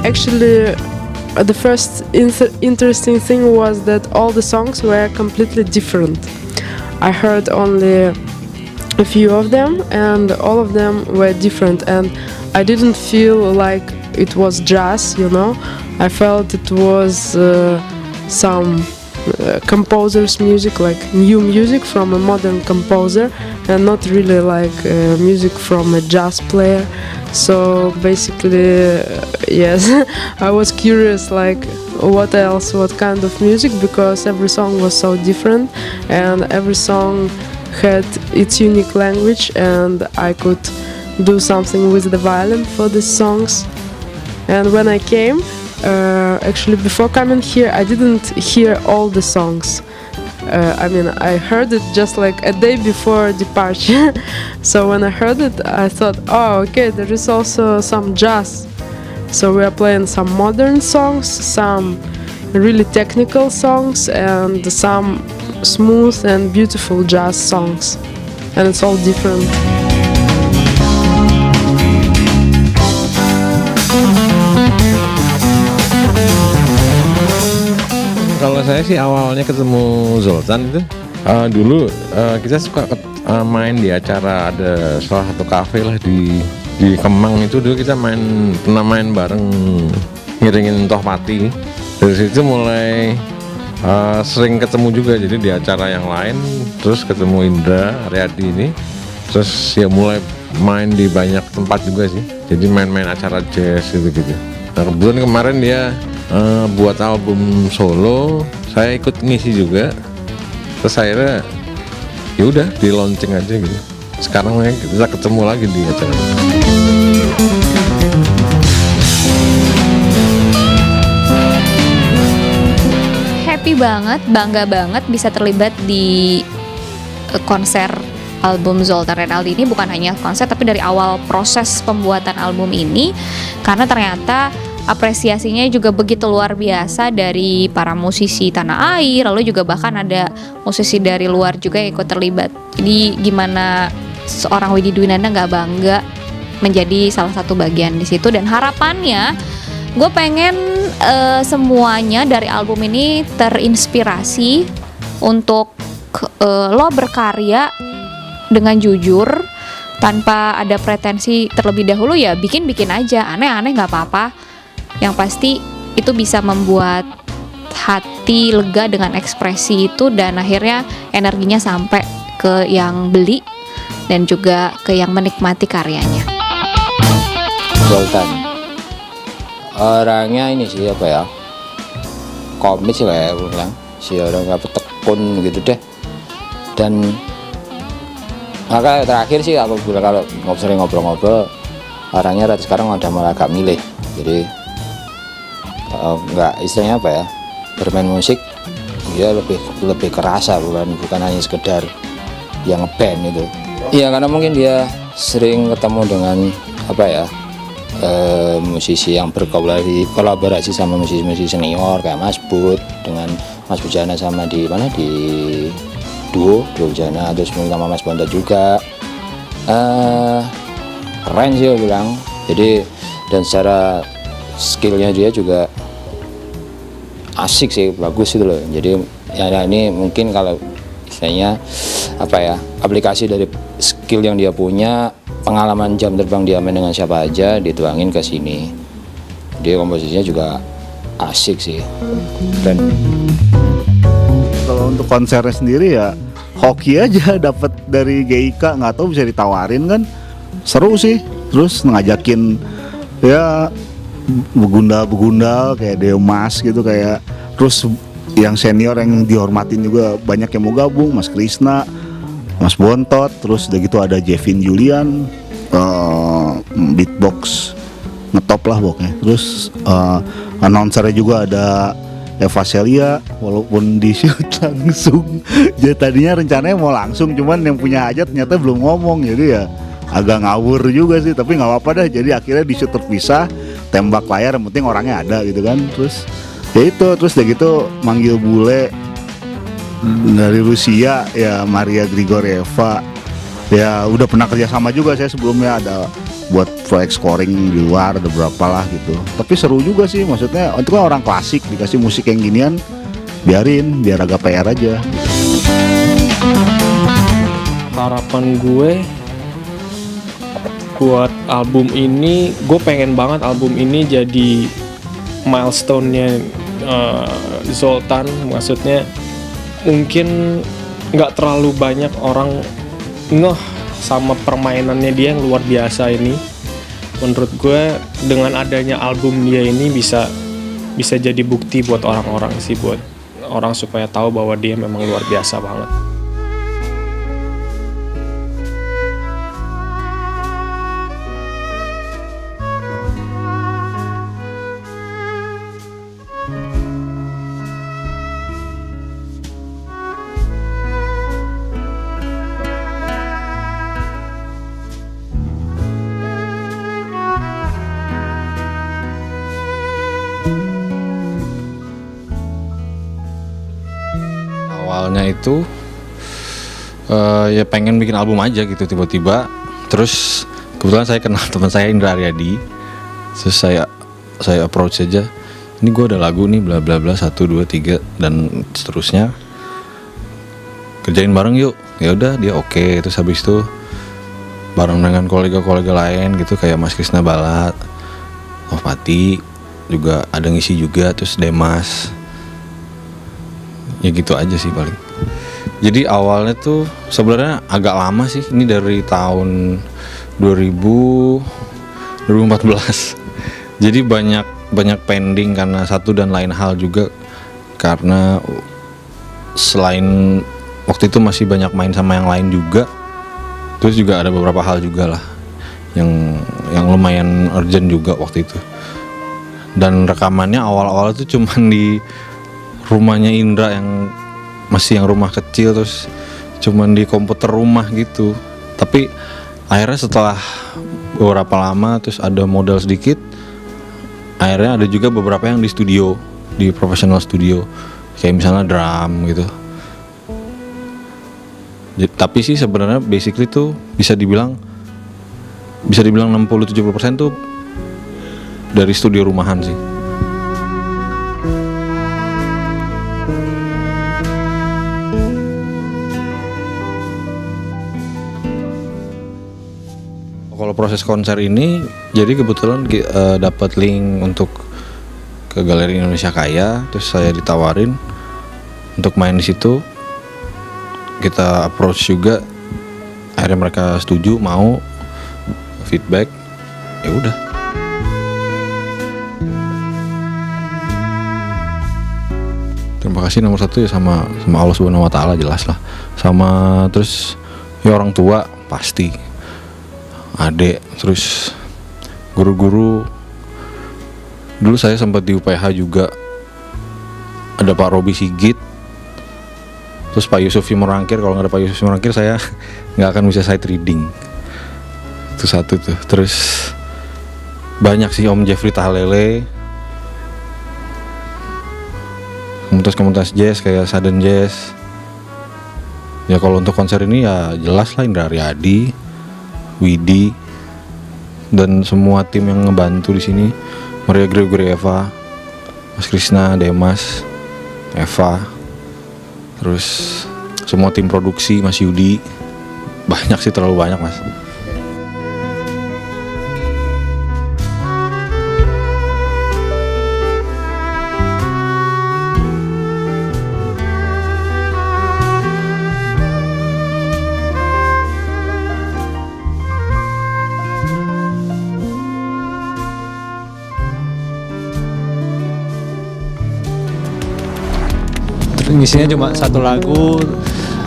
Actually, the first interesting thing was that all the songs were completely different. I heard only a few of them, and all of them were different, and I didn't feel like it was jazz, you know. I felt it was some composer's music, like new music from a modern composer, and not really like music from a jazz player. So basically, yes, I was curious like what else, what kind of music, because every song was so different and every song had its unique language, and I could do something with the violin for these songs. And when I came, actually before coming here, I didn't hear all the songs. I heard it just like a day before departure. So when I heard it, I thought, oh, okay, there is also some jazz. So we are playing some modern songs, some really technical songs, and some smooth and beautiful jazz songs. And it's all different. Kalau saya sih awalnya ketemu Zoltan itu dulu kita suka main di acara, ada salah satu kafe lah di Kemang itu, dulu kita pernah main bareng ngiringin Tohpati. Dari situ mulai sering ketemu juga, jadi di acara yang lain terus ketemu Indra Aryadi ini, terus ya mulai main di banyak tempat juga sih, jadi main-main acara jazz gitu. Nah kebetulan kemarin dia buat album solo, saya ikut ngisi juga, terus akhirnya ya udah di launching aja gitu. Sekarang kita ketemu lagi di acara. Happy banget, bangga banget bisa terlibat di konser album Zoltan Renaldi ini. Bukan hanya konser, tapi dari awal proses pembuatan album ini, karena ternyata apresiasinya juga begitu luar biasa dari para musisi tanah air, lalu juga bahkan ada musisi dari luar juga yang ikut terlibat. Jadi gimana seorang Widi Dwinanda nggak bangga menjadi salah satu bagian di situ, dan harapannya gue pengen semuanya dari album ini terinspirasi untuk lo berkarya dengan jujur tanpa ada pretensi terlebih dahulu. Ya bikin aja, aneh-aneh nggak apa-apa. Yang pasti itu bisa membuat hati lega dengan ekspresi itu, dan akhirnya energinya sampai ke yang beli dan juga ke yang menikmati karyanya. Zoltan orangnya ini sih apa ya, komit sih lah ya, gue bilang si orang nggak tekun gitu deh. Dan maka terakhir sih aku bilang kalau sering ngobrol-ngobrol, orangnya sekarang udah malah agak milih, jadi nggak istilahnya apa ya, bermain musik dia lebih kerasa, bukan hanya sekedar yang ngeband itu. Iya, karena mungkin dia sering ketemu dengan apa ya, musisi yang berkolaborasi sama musisi senior kayak Mas Bud dengan Mas Bujana, sama di duo Bujana, terus sama Mas Bonda juga. Keren sih aku bilang. Jadi dan secara skillnya dia juga asik sih, bagus itu loh. Jadi ya ini mungkin kalau istilahnya apa ya, aplikasi dari skill yang dia punya, pengalaman jam terbang dia main dengan siapa aja dituangin ke sini. Dia komposisinya juga asik sih. Dan kalau untuk konsernya sendiri ya hoki aja, dapat dari GIK nggak tahu bisa ditawarin kan, seru sih. Terus ngajakin ya begundal kayak Deomas gitu, kayak terus yang senior yang dihormatin juga banyak yang mau gabung, Mas Krisna, Mas Bontot, terus udah gitu ada Jevin Julian, beatbox ngetop lah pokoknya. Terus announcernya juga ada Eva Celia, walaupun di shoot langsung. Jadi tadinya rencananya mau langsung, cuman yang punya hajat ternyata belum ngomong, jadi ya agak ngawur juga sih, tapi nggak apa-apa dah. Jadi akhirnya di shoot terpisah, tembak layar, yang penting orangnya ada gitu kan. Terus ya itu, terus udah gitu manggil bule dari Rusia ya, Maria Grigorieva. Ya udah pernah kerja sama juga saya sebelumnya, ada buat proyek scoring di luar, ada berapa lah gitu. Tapi seru juga sih, maksudnya itu kan orang klasik dikasih musik yang ginian, biar agak PR aja. Harapan gue buat album ini, gue pengen banget album ini jadi milestone-nya Zoltan. Maksudnya mungkin nggak terlalu banyak orang ngeh sama permainannya dia yang luar biasa ini. Menurut gue dengan adanya album dia ini bisa jadi bukti buat orang-orang sih, buat orang supaya tahu bahwa dia memang luar biasa banget. Awalnya itu ya pengen bikin album aja gitu tiba-tiba, terus kebetulan saya kenal teman saya Indra Aryadi, terus saya approach aja, ini gue ada lagu nih bla bla bla 1 2 3 dan seterusnya, kerjain bareng yuk. Ya udah dia oke. Terus habis itu bareng dengan kolega-kolega lain gitu kayak Mas Krisna Balat, Pati juga ada ngisi juga, terus Demas. Ya gitu aja sih paling. Jadi awalnya tuh sebenarnya agak lama sih, ini dari tahun 2014. Jadi banyak pending karena satu dan lain hal juga, karena selain waktu itu masih banyak main sama yang lain juga. Terus juga ada beberapa hal juga lah yang lumayan urgent juga waktu itu. Dan rekamannya awal-awal tuh cuman di rumahnya Indra yang masih yang rumah kecil, terus cuman di komputer rumah gitu. Tapi akhirnya setelah beberapa lama terus ada modal sedikit, akhirnya ada juga beberapa yang di studio, di professional studio, kayak misalnya drum gitu. Tapi sih sebenarnya basically tuh bisa dibilang 60-70% tuh dari studio rumahan sih. Kalau proses konser ini, jadi kebetulan dapat link untuk ke Galeri Indonesia Kaya, terus saya ditawarin untuk main di situ. Kita approach juga, akhirnya mereka setuju, mau feedback, ya udah. Terima kasih nomor satu ya sama Allah Subhanahu Wa Taala, jelas lah. Sama terus ya orang tua pasti, adik, terus guru-guru. Dulu saya sempat di UPH juga, ada Pak Robi Sigit, terus Pak Yusuf Simorangkir. Kalau nggak ada Pak Yusuf Simorangkir saya nggak akan bisa sight reading. Itu satu tuh. Terus banyak sih, Om Jeffrey Tahlele, komunitas jazz kayak Sudden Jazz. Ya kalau untuk konser ini ya jelas lah Indra Aryadi, Widi, dan semua tim yang ngebantu di sini, Maria Gregorieva, Mas Krisna, Demas, Eva, terus semua tim produksi, Mas Yudi. Banyak sih, terlalu banyak Mas. Ngisinya cuma satu lagu,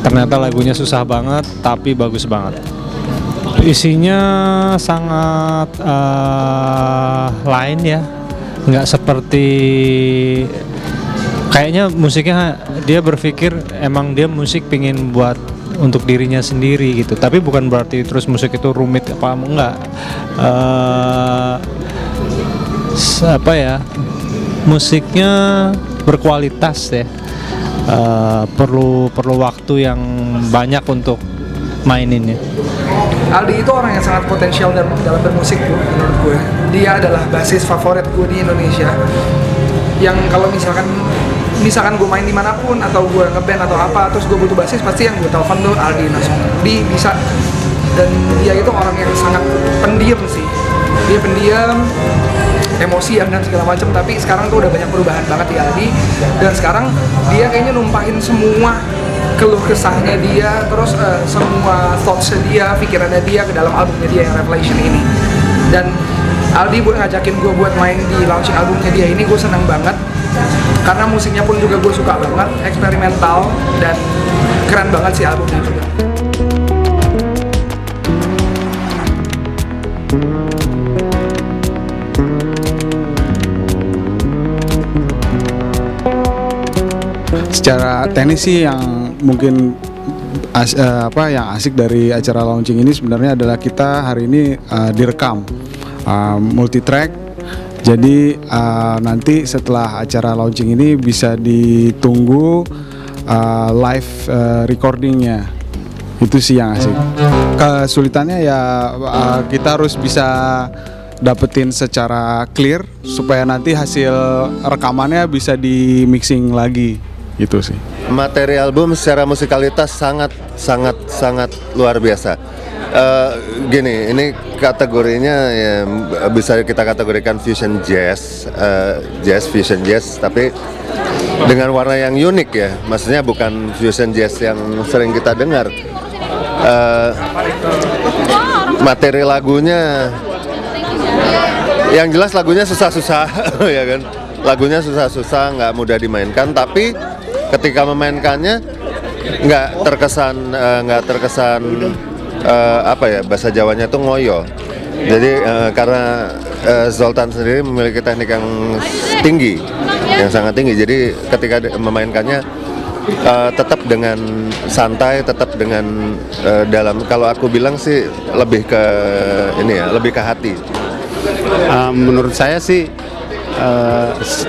ternyata lagunya susah banget tapi bagus banget. Isinya sangat lain ya, nggak seperti, kayaknya musiknya dia berpikir emang dia musik pingin buat untuk dirinya sendiri gitu, tapi bukan berarti terus musik itu rumit apa enggak. Apa ya, musiknya berkualitas ya. Perlu waktu yang banyak untuk maininnya. Aldi itu orang yang sangat potensial dalam bermusik bro, menurut gue. Dia adalah basis favorit gue di Indonesia. Yang kalau misalkan gue main dimanapun atau gue ngeband atau apa, terus gue butuh basis, pasti yang gue telepon tuh Aldi langsung. Dia bisa, dan dia itu orang yang sangat pendiam sih. Dia pendiam, emosian dan segala macam, tapi sekarang tuh udah banyak perubahan banget di Aldi. Dan sekarang dia kayaknya numpahin semua keluh kesahnya dia, terus semua thoughts-nya dia, pikirannya dia ke dalam albumnya dia yang Revelation ini. Dan Aldi buat ngajakin gue buat main di launching albumnya dia ini, gue seneng banget karena musiknya pun juga gue suka banget, eksperimental dan keren banget sih albumnya juga. Secara teknis sih yang mungkin yang asik dari acara launching ini sebenarnya adalah kita hari ini direkam multi track. Jadi nanti setelah acara launching ini bisa ditunggu live recordingnya. Itu sih yang asik. Kesulitannya ya kita harus bisa dapetin secara clear supaya nanti hasil rekamannya bisa di mixing lagi. Gitu sih. Materi album secara musikalitas sangat luar biasa. Gini, ini kategorinya ya, bisa kita kategorikan fusion jazz, fusion jazz, tapi dengan warna yang unik ya. Maksudnya bukan fusion jazz yang sering kita dengar. Materi lagunya, yang jelas lagunya susah-susah, ya kan? Lagunya susah-susah, nggak mudah dimainkan, tapi ketika memainkannya nggak terkesan bahasa Jawanya tuh ngoyo. Jadi karena Zoltan sendiri memiliki teknik yang tinggi, yang sangat tinggi. Jadi ketika memainkannya tetap dengan santai, tetap dengan dalam. Kalau aku bilang sih lebih ke lebih ke hati. Menurut saya sih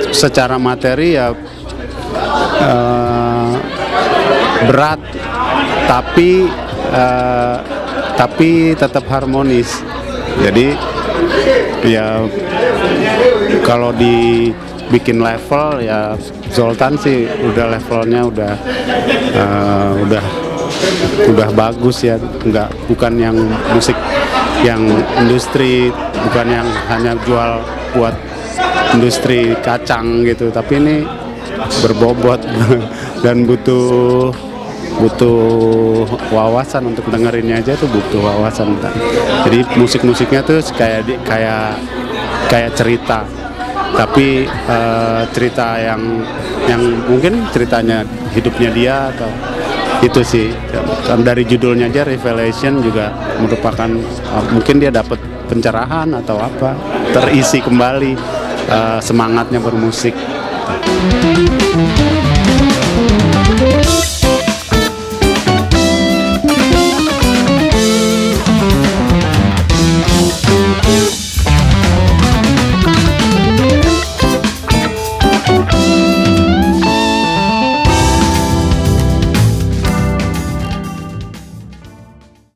secara materi ya berat, tapi tetap harmonis. Jadi ya kalau dibikin level ya Zoltan sih udah levelnya udah bagus ya, bukan yang musik yang industri, bukan yang hanya jual buat industri kacang gitu, tapi ini berbobot dan butuh wawasan untuk dengerinnya aja tuh butuh wawasan. Jadi musiknya tuh kayak cerita, tapi cerita yang mungkin ceritanya hidupnya dia atau itu sih. Dari judulnya aja Revelation juga merupakan mungkin dia dapat pencerahan atau apa, terisi kembali semangatnya bermusik.